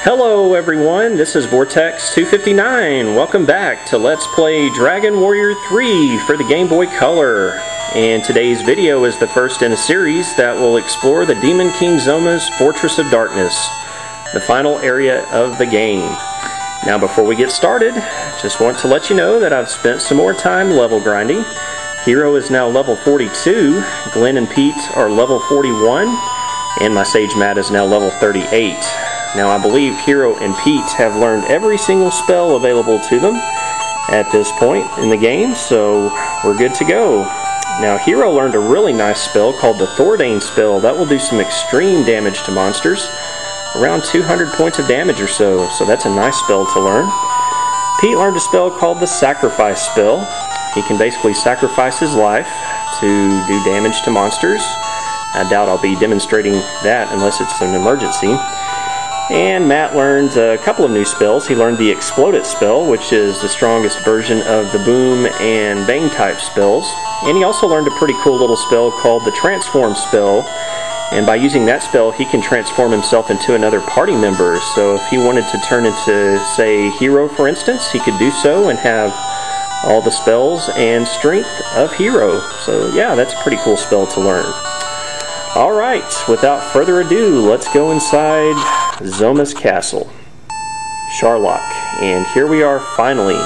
Hello everyone, this is Vortex259. Welcome back to Let's Play Dragon Warrior 3 for the Game Boy Color. And today's video is the first in a series that will explore the Demon King Zoma's Fortress of Darkness, the final area of the game. Now before we get started, just want to let you know that I've spent some more time level grinding. Hero is now level 42, Glenn and Pete are level 41, and my Sage Matt is now level 38. Now I believe Hero and Pete have learned every single spell available to them at this point in the game, so we're good to go. Now Hero learned a really nice spell called the Thordane spell that will do some extreme damage to monsters, around 200 points of damage or so that's a nice spell to learn. Pete learned a spell called the Sacrifice spell. He can basically sacrifice his life to do damage to monsters. I doubt I'll be demonstrating that unless it's an emergency. And Matt learned a couple of new spells. He learned the Explode It spell, which is the strongest version of the Boom and Bang type spells. And he also learned a pretty cool little spell called the Transform spell. And by using that spell, he can transform himself into another party member. So if he wanted to turn into, say, Hero, for instance, he could do so and have all the spells and strength of Hero. So yeah, that's a pretty cool spell to learn. Alright, without further ado, let's go inside Zoma's castle, Sharlock, and here we are finally.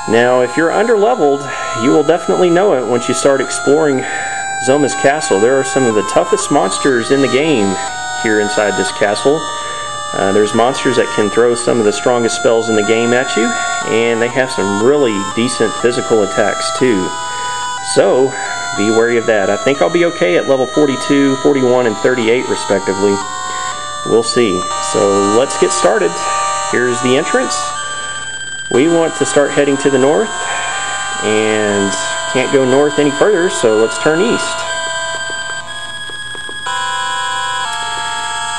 Now if you're underleveled, you will definitely know it once you start exploring Zoma's castle. There are some of the toughest monsters in the game here inside this castle. There's monsters that can throw some of the strongest spells in the game at you, and they have some really decent physical attacks too. So be wary of that. I think I'll be okay at level 42, 41, and 38 respectively. We'll see. So let's get started. Here's the entrance. We want to start heading to the north and can't go north any further, so let's turn east.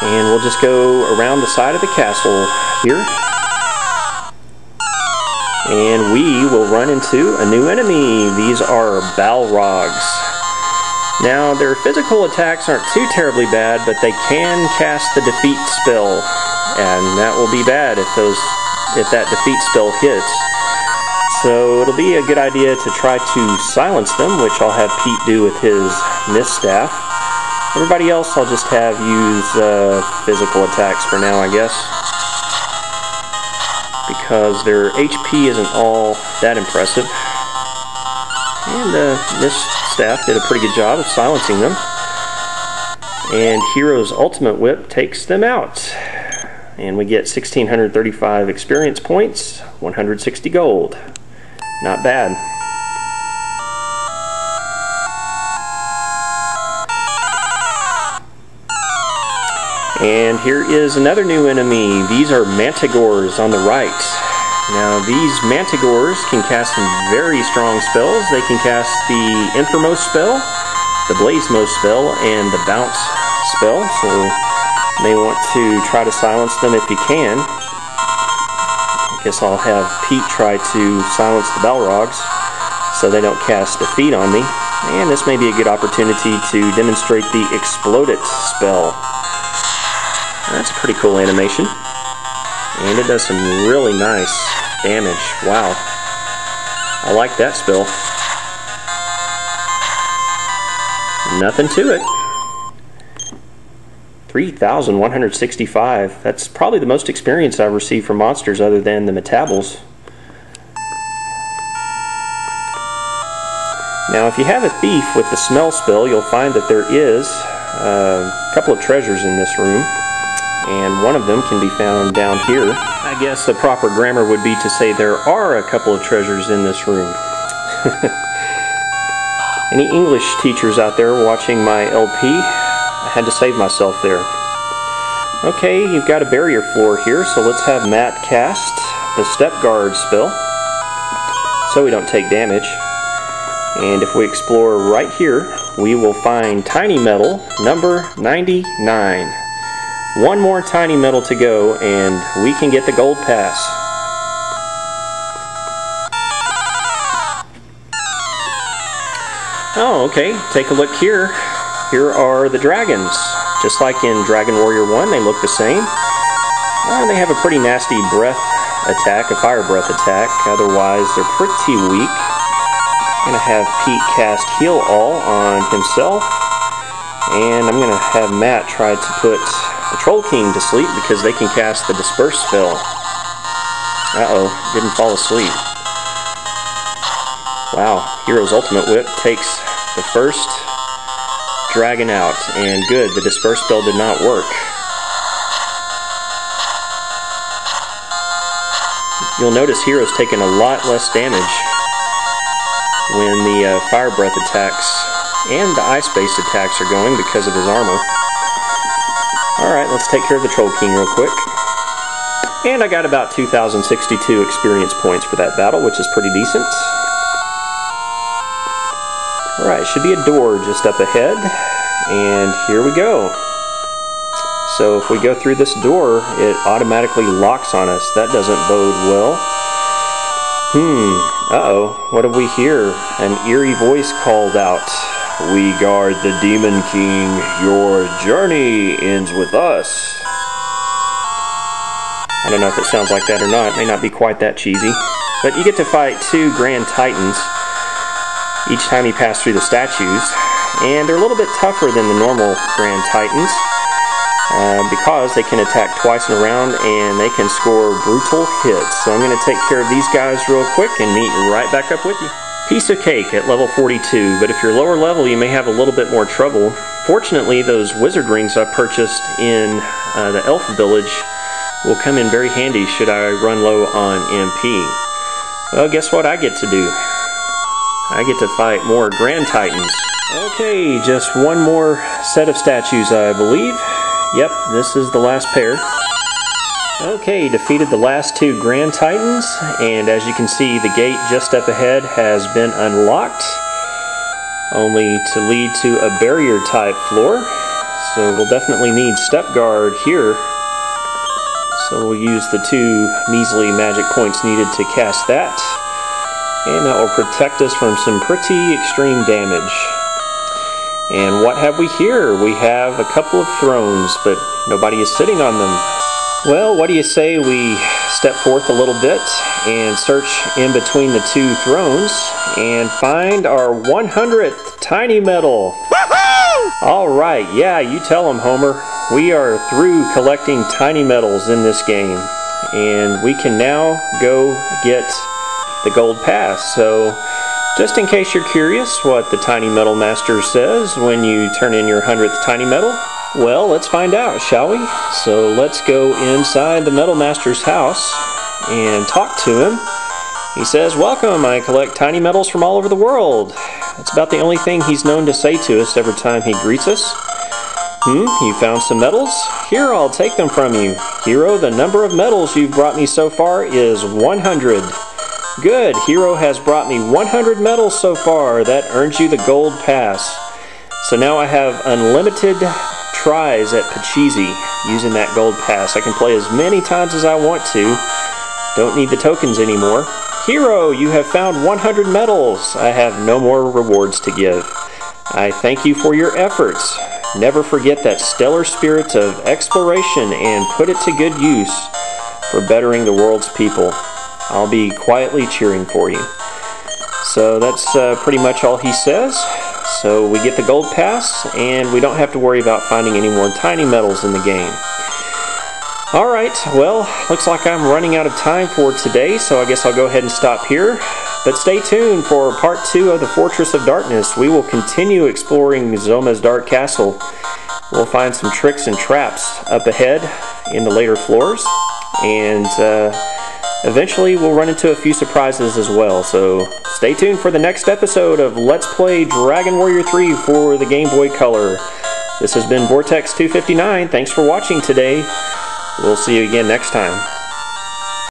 And we'll just go around the side of the castle here. And we will run into a new enemy. These are Balrogs. Now, their physical attacks aren't too terribly bad, but they can cast the defeat spell, and that will be bad if that defeat spell hits. So it'll be a good idea to try to silence them, which I'll have Pete do with his Mist Staff. Everybody else I'll just have use physical attacks for now, I guess, because their HP isn't all that impressive. And Mist Staff did a pretty good job of silencing them. And Hero's Ultimate Whip takes them out. And we get 1,635 experience points, 160 gold. Not bad. And here is another new enemy. These are Mantigores on the right. Now these Mantigores can cast some very strong spells. They can cast the Infamous spell, the Blazemos spell, and the Bounce spell. So you may want to try to silence them if you can. I guess I'll have Pete try to silence the Balrogs so they don't cast defeat on me. And this may be a good opportunity to demonstrate the Explode It spell. That's a pretty cool animation. And it does some really nice damage. Wow. I like that spell. Nothing to it. 3,165. That's probably the most experience I've received from monsters other than the Metabols. Now if you have a thief with the smell spell, you'll find that there is a couple of treasures in this room. And one of them can be found down here. I guess the proper grammar would be to say there are a couple of treasures in this room. Any English teachers out there watching my LP? I had to save myself there. Okay, you've got a barrier floor here, so let's have Matt cast the Step Guard spell so we don't take damage. And if we explore right here, we will find Tiny Metal number 99. One more tiny metal to go and we can get the gold pass. Oh, okay. Take a look here. Here are the dragons. Just like in Dragon Warrior 1, they look the same. They have a pretty nasty breath attack, a fire breath attack. Otherwise, they're pretty weak. I'm going to have Pete cast Heal All on himself. And I'm going to have Matt try to put the Troll King to sleep because they can cast the Disperse spell. Uh-oh, didn't fall asleep. Wow, Hero's Ultimate Whip takes the first dragon out. And good, the Disperse spell did not work. You'll notice Hero's taken a lot less damage when the Fire Breath attacks and the Ice-based attacks are going because of his armor. Alright, let's take care of the Troll King real quick. And I got about 2,062 experience points for that battle, which is pretty decent. Alright, should be a door just up ahead. And here we go. So if we go through this door, it automatically locks on us. That doesn't bode well. Uh-oh, what have we here? An eerie voice called out. We guard the Demon King. Your journey ends with us. I don't know if it sounds like that or not. It may not be quite that cheesy. But you get to fight 2 Grand Titans each time you pass through the statues. And they're a little bit tougher than the normal Grand Titans. Because they can attack twice in a round and they can score brutal hits. So I'm going to take care of these guys real quick and meet right back up with you. Piece of cake at level 42, but if you're lower level you may have a little bit more trouble. Fortunately, those wizard rings I purchased in the elf village will come in very handy should I run low on MP. Well, guess what I get to do? I get to fight more Grand Titans. Okay, just one more set of statues, I believe. Yep, this is the last pair. Okay, defeated the last 2 Grand Titans, and as you can see, the gate just up ahead has been unlocked, only to lead to a barrier type floor. So we'll definitely need Step Guard here. So we'll use the 2 measly magic points needed to cast that, and that will protect us from some pretty extreme damage. And what have we here? We have a couple of thrones, but nobody is sitting on them. Well, what do you say we step forth a little bit and search in between the 2 thrones and find our 100th Tiny Medal? Alright, yeah, you tell them, Homer. We are through collecting Tiny Medals in this game, and we can now go get the Gold Pass. So, just in case you're curious what the Tiny Medal Master says when you turn in your 100th Tiny Medal, well, let's find out, shall we? So let's go inside the Medal Master's house and talk to him. He says, "Welcome, I collect tiny medals from all over the world." That's about the only thing he's known to say to us every time he greets us. You found some medals? Here, I'll take them from you. Hero, the number of medals you've brought me so far is 100. Good, Hero has brought me 100 medals so far. That earns you the Gold Pass. So now I have unlimited tries at Pachisi using that Gold Pass. I can play as many times as I want to. Don't need the tokens anymore. Hero, you have found 100 medals. I have no more rewards to give. I thank you for your efforts. Never forget that stellar spirit of exploration and put it to good use for bettering the world's people. I'll be quietly cheering for you. So that's pretty much all he says. So we get the Gold Pass, and we don't have to worry about finding any more tiny medals in the game. Alright, well, looks like I'm running out of time for today, so I guess I'll go ahead and stop here. But stay tuned for part 2 of the Fortress of Darkness. We will continue exploring Zoma's Dark Castle. We'll find some tricks and traps up ahead in the later floors, and eventually we'll run into a few surprises as well. So stay tuned for the next episode of Let's Play Dragon Warrior 3 for the Game Boy Color. This has been Vortex 259. Thanks for watching today. We'll see you again next time.